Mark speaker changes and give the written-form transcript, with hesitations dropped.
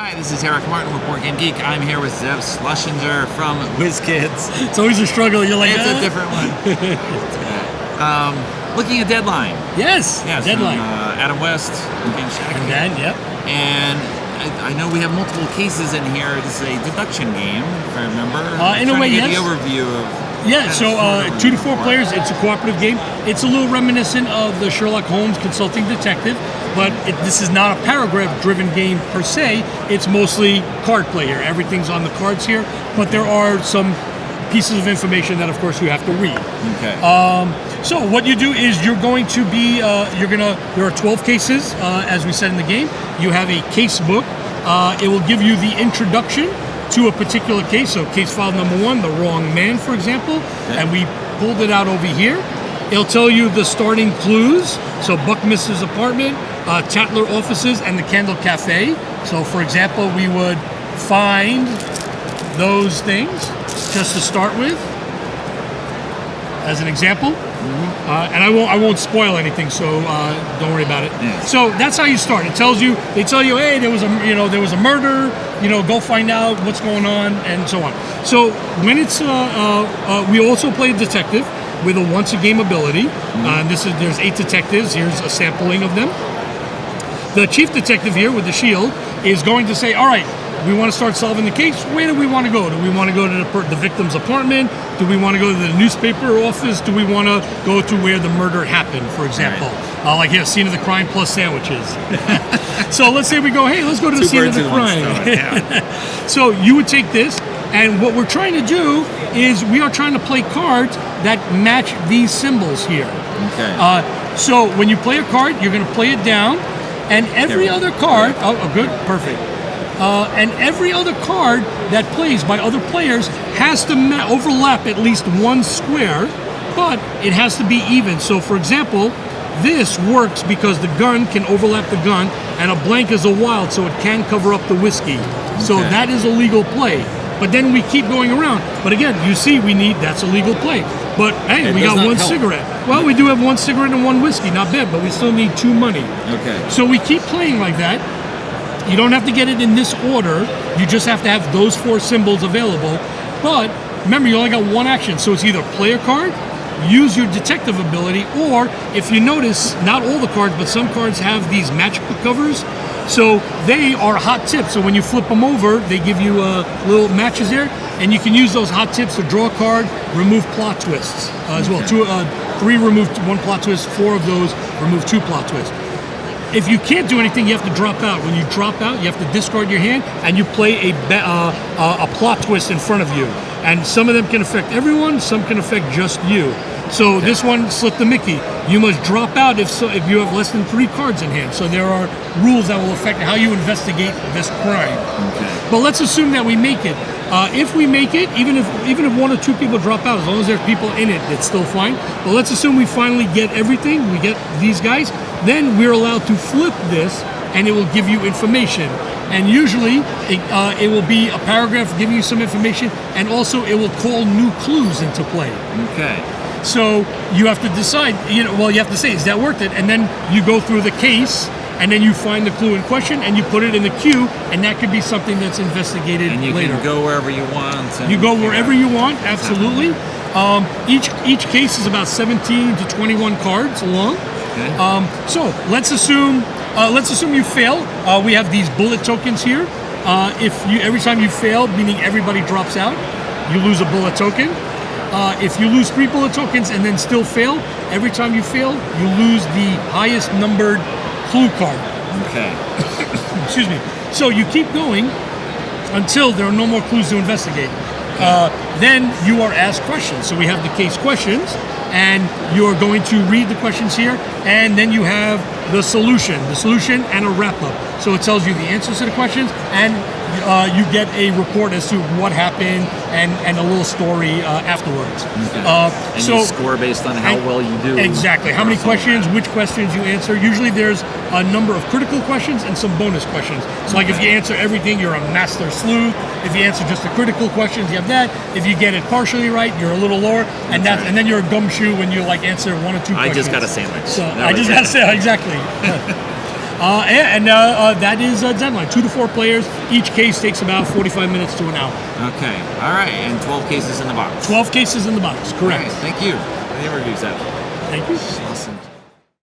Speaker 1: Hi, this is Eric Martin with Board Game Geek. I'm here with Zev Schlushinger from WizKids.
Speaker 2: It's always a struggle. You're like,
Speaker 1: it's a different one. Looking at Deadline.
Speaker 2: Yes, Deadline.
Speaker 1: Adam West, Game Shack.
Speaker 2: And then, yep.
Speaker 1: And I know we have multiple cases in here. This is a deduction game, if I remember.
Speaker 2: In a way, yes.
Speaker 1: The overview of.
Speaker 2: Yeah, so 2 to 4 players. It's a cooperative game. It's a little reminiscent of the Sherlock Holmes Consulting Detective, but this is not a paragraph-driven game per se. It's mostly card play here. Everything's on the cards here, but there are some pieces of information that, of course, you have to read.
Speaker 1: Okay.
Speaker 2: So what you do is you're going to be, there are 12 cases, as we said in the game. You have a case book. It will give you the introduction to a particular case. So case file number 1, the wrong man, for example, and we pulled it out over here. It'll tell you the starting clues. So Buckminster's apartment, Tatler offices, and the Candle Cafe. So for example, we would find those things just to start with, as an example. And I won't spoil anything, so don't worry about it.
Speaker 1: Yes.
Speaker 2: So that's how you start. They tell you, hey, there was a murder. Go find out what's going on, and so on. So when it's we also play a detective with a once a game ability. There's 8 detectives. Here's a sampling of them. The chief detective here with the shield is going to say, all right, we want to start solving the case. Where do we want to go? Do we want to go to the victim's apartment? Do we want to go to the newspaper office? Do we want to go to where the murder happened, for example? Right. Like here, scene of the crime plus sandwiches. So let's say we go, hey, let's go to the scene of the crime. So you would take this, and what we're trying to do is we are trying to play cards that match these symbols here.
Speaker 1: Okay.
Speaker 2: So when you play a card, you're going to play it down, and every other card, good, perfect. And every other card that plays by other players has to overlap at least one square, but it has to be even. So, for example, this works because the gun can overlap the gun, and a blank is a wild, so it can cover up the whiskey. So that is a legal play. But then we keep going around. But again, you see, that's a legal play. But hey, we got one cigarette. Well, we do have 1 cigarette and 1 whiskey, not bad, but we still need 2 money.
Speaker 1: Okay.
Speaker 2: So we keep playing like that. You don't have to get it in this order. You just have to have those 4 symbols available. But remember, you only got 1 action. So it's either play a card, use your detective ability, or if you notice, not all the cards, but some cards have these magical covers. So they are hot tips. So when you flip them over, they give you little matches there. And you can use those hot tips to draw a card, remove plot twists as well. 3 remove 1 plot twist, 4 of those remove 2 plot twists. If you can't do anything, you have to drop out. When you drop out, you have to discard your hand, and you play a plot twist in front of you. And some of them can affect everyone, some can affect just you. So this one, Slip the Mickey. You must drop out if you have less than 3 cards in hand. So there are rules that will affect how you investigate this crime.
Speaker 1: Okay.
Speaker 2: But let's assume that we make it. If we make it, even if 1 or 2 people drop out, as long as there's people in it, it's still fine. But let's assume we finally get everything, we get these guys, then we're allowed to flip this, and it will give you information. And usually, it will be a paragraph giving you some information, and also it will call new clues into play.
Speaker 1: Okay.
Speaker 2: So you have to decide, you have to say, is that worth it? And then you go through the case, and then you find the clue in question, and you put it in the queue, and that could be something that's investigated later.
Speaker 1: And you can go wherever you want.
Speaker 2: You go wherever you want, absolutely. Each case is about 17 to 21 cards long.
Speaker 1: Okay.
Speaker 2: So let's assume you fail. We have these bullet tokens here. Every time you fail, meaning everybody drops out, you lose a bullet token. If you lose 3 bullet tokens and then still fail, every time you fail, you lose the highest numbered clue card.
Speaker 1: Okay.
Speaker 2: Excuse me. So you keep going until there are no more clues to investigate. Then you are asked questions. So we have the case questions, and you're going to read the questions here, and then you have the solution and a wrap-up. So it tells you the answers to the questions, and you get a report as to what happened and a little story afterwards.
Speaker 1: Okay. And you score based on how well you do.
Speaker 2: Exactly. How many questions, which questions you answer. Usually there's a number of critical questions and some bonus questions. So like if you answer everything, you're a master sleuth. If you answer just the critical questions, you have that. If you get it partially right, you're a little lower. And then you're a gumshoe when you answer 1 or 2 questions.
Speaker 1: I just got a sandwich.
Speaker 2: So I just got to say, exactly. That is a deadline. 2 to 4 players. Each case takes about 45 minutes to an hour.
Speaker 1: Okay. All right. And 12 cases in the box.
Speaker 2: 12 cases in the box. Correct.
Speaker 1: All right, thank you for the overview, Seth.
Speaker 2: Thank you.
Speaker 1: Awesome.